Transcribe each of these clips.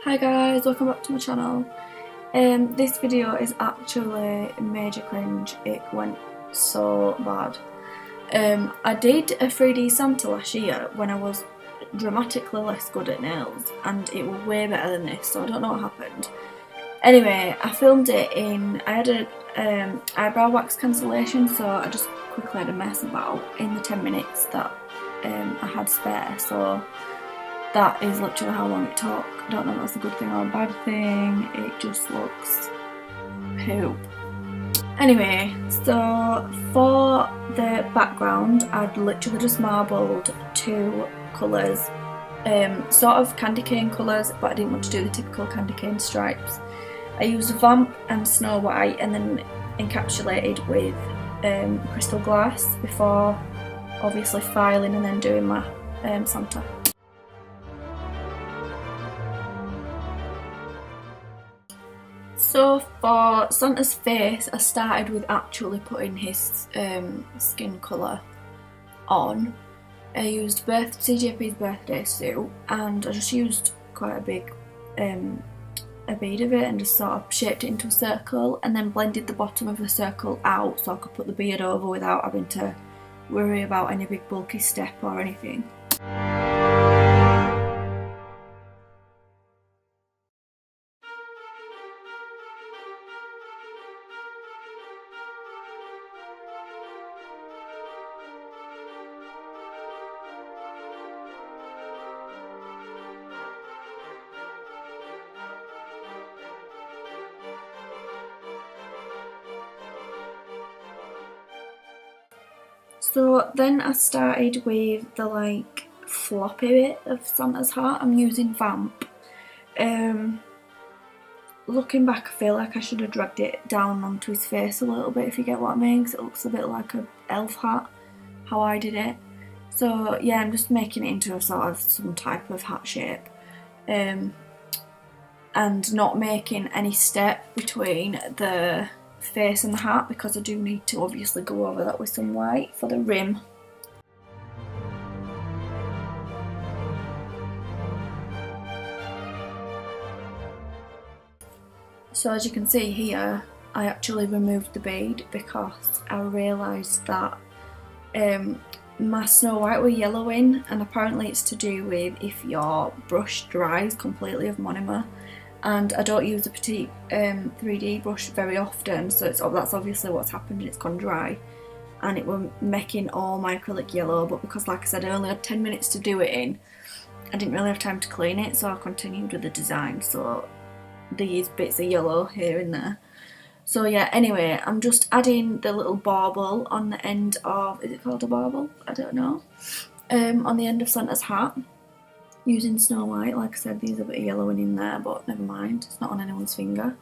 Hi guys, welcome back to my channel. This video is actually major cringe. It went so bad. I did a 3D Santa last year when I was dramatically less good at nails, and it was way better than this, so I don't know what happened. Anyway, I filmed it I had a eyebrow wax cancellation, so I just quickly had a mess about in the 10 minutes that I had spare, so that is literally how long it took. I don't know if that's a good thing or a bad thing, it just looks poop. Anyway, so for the background, I'd literally just marbled two colours, sort of candy cane colours, but I didn't want to do the typical candy cane stripes. I used Vamp and Snow White and then encapsulated with crystal glass before obviously filing and then doing my Santa. So for Santa's face, I started with actually putting his skin colour on. I used CJP's birthday suit, and I just used quite a big a bead of it and just sort of shaped it into a circle and then blended the bottom of the circle out so I could put the beard over without having to worry about any big bulky step or anything. So then I started with the like floppy bit of Santa's hat. I'm using Vamp. Looking back, I feel like I should have dragged it down onto his face a little bit, if you get what I mean, because it looks a bit like an elf hat, how I did it. So yeah, I'm just making it into a sort of some type of hat shape. And not making any step between the face and the hat, because I do need to obviously go over that with some white for the rim. So as you can see here, I actually removed the bead because I realised that my Snow White were yellowing, and apparently it's to do with if your brush dries completely of monomer. And I don't use a petite 3D brush very often, so that's obviously what's happened, and it's gone dry and it was making all my acrylic yellow. But because, like I said, I only had 10 minutes to do it in, I didn't really have time to clean it, so I continued with the design, so these bits of yellow here and there. So yeah, anyway, I'm just adding the little bauble on the end of, is it called a bauble? I don't know. On the end of Santa's hat, using Snow White. Like I said, there's a bit of yellowing in there, but never mind, it's not on anyone's finger.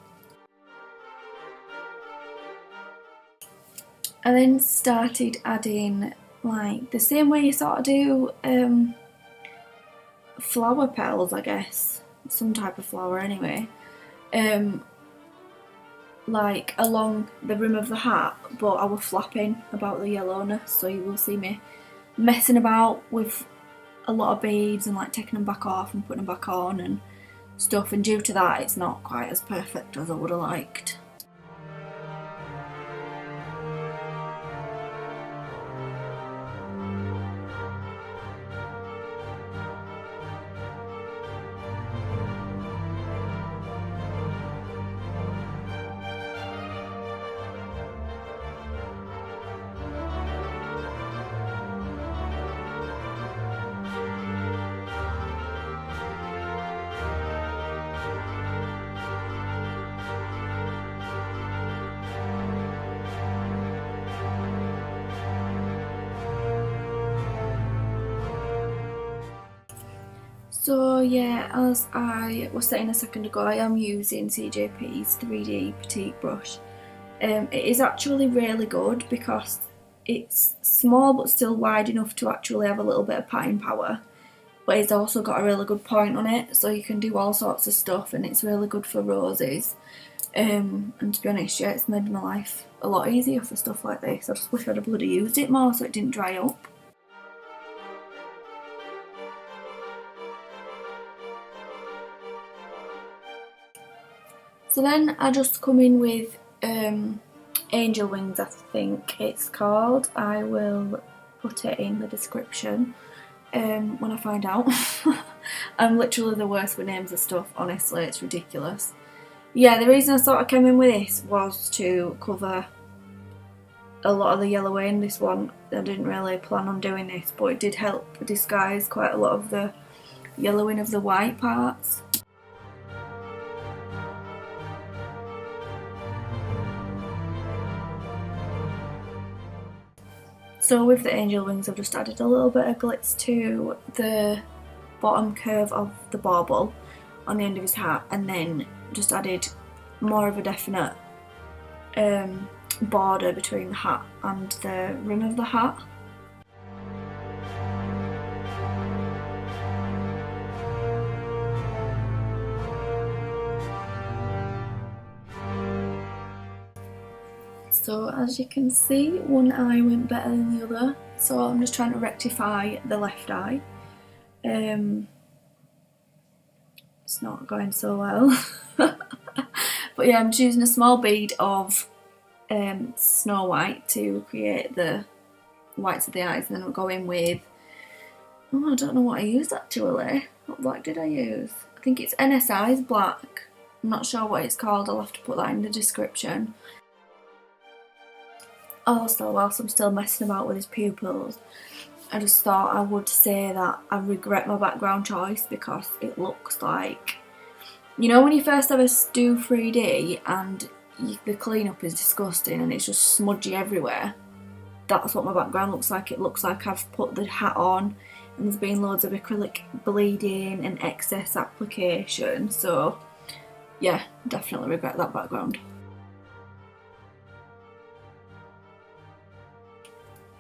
I then started adding, like, the same way you sort of do flower petals, I guess. Some type of flower anyway. Like along the rim of the hat, but I was flapping about the yellowness, so you will see me messing about with a lot of beads and like taking them back off and putting them back on and stuff, and due to that it's not quite as perfect as I would have liked. So yeah, as I was saying a second ago, I am using CJP's 3D Petite brush. It is actually really good because it's small but still wide enough to actually have a little bit of patting power, but it's also got a really good point on it, so you can do all sorts of stuff, and it's really good for roses. And to be honest, yeah, it's made my life a lot easier for stuff like this. I just wish I'd have bloody used it more so it didn't dry up. So then I just come in with angel wings, I think it's called. I will put it in the description when I find out. I'm literally the worst with names of stuff, honestly, it's ridiculous. Yeah, the reason I thought I came in with this was to cover a lot of the yellow in this one. I didn't really plan on doing this, but it did help disguise quite a lot of the yellowing of the white parts. So with the angel wings, I've just added a little bit of glitz to the bottom curve of the bauble on the end of his hat, and then just added more of a definite border between the hat and the rim of the hat. So as you can see, one eye went better than the other, so I'm just trying to rectify the left eye. It's not going so well. But yeah, I'm just using a small bead of Snow White to create the whites of the eyes, and then I'll go in with, oh, I don't know what I used actually. What black did I use? I think it's NSI's black. I'm not sure what it's called, I'll have to put that in the description. Also, whilst I'm still messing about with his pupils, I just thought I would say that I regret my background choice because it looks like, you know when you first ever do 3D and the cleanup is disgusting and it's just smudgy everywhere? That's what my background looks like. It looks like I've put the hat on and there's been loads of acrylic bleeding and excess application, so yeah, definitely regret that background.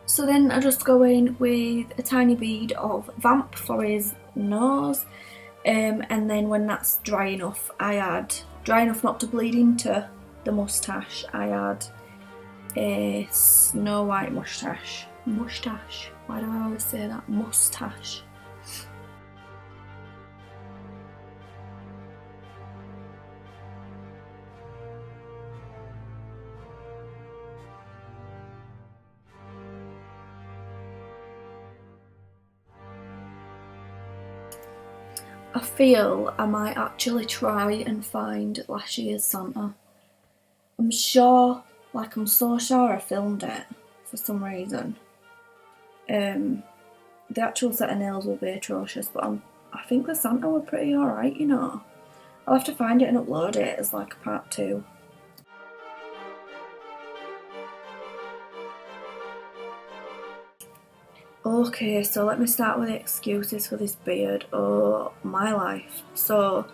So then I just go in with a tiny bead of Vamp for his nose, and then when that's dry enough not to bleed into the moustache, I add a Snow White moustache. Why do I always say that? Moustache. I feel I might actually try and find last year's Santa. I'm so sure I filmed it for some reason. The actual set of nails will be atrocious, but I think the Santa were pretty alright, you know. I'll have to find it and upload it as like a part 2. Okay, so let me start with the excuses for this beard. Oh, my life. So,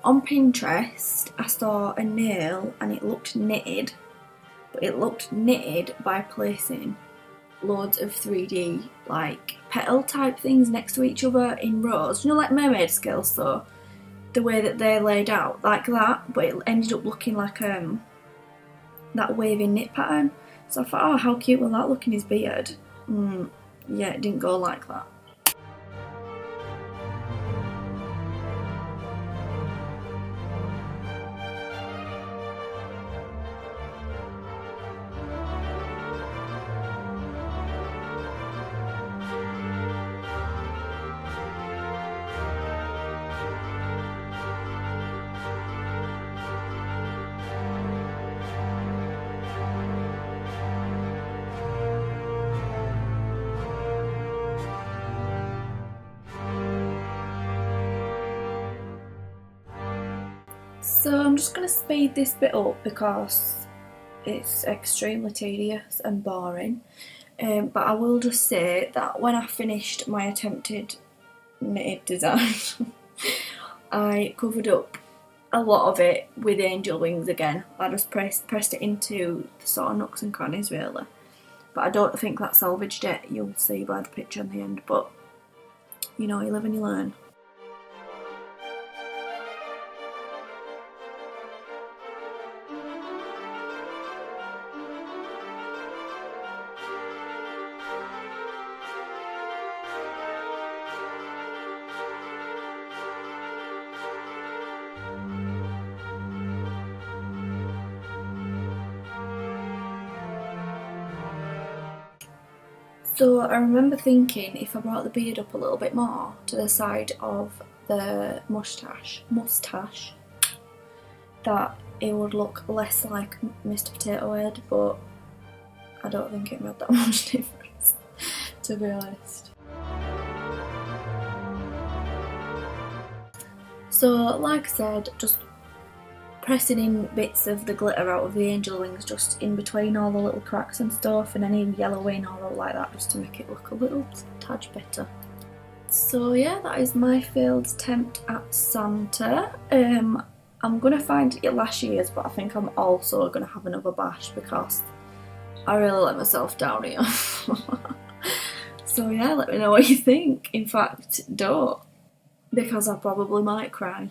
on Pinterest, I saw a nail and it looked knitted, but it looked knitted by placing loads of 3D, like, petal type things next to each other in rows. You know, like mermaid scales, so the way that they're laid out, like that, but it ended up looking like that wavy knit pattern. So I thought, oh, how cute will that look in his beard? Yeah, it didn't go like that. So I'm just going to speed this bit up because it's extremely tedious and boring, but I will just say that when I finished my attempted knitted design I covered up a lot of it with angel wings again. I just pressed it into the sort of nooks and crannies really, but I don't think that salvaged it. You'll see by the picture in the end, but you know, you live and you learn. So I remember thinking if I brought the beard up a little bit more to the side of the moustache, that it would look less like Mr. Potato Head, but I don't think it made that much difference, to be honest. So like I said, just pressing in bits of the glitter out of the angel wings just in between all the little cracks and stuff, and any yellowing or all like that, just to make it look a little tad better. So yeah, that is my failed attempt at Santa. I'm gonna find it last year's, but I think I'm also gonna have another bash because I really let myself down here. So yeah, let me know what you think. In fact, don't, because I probably might cry.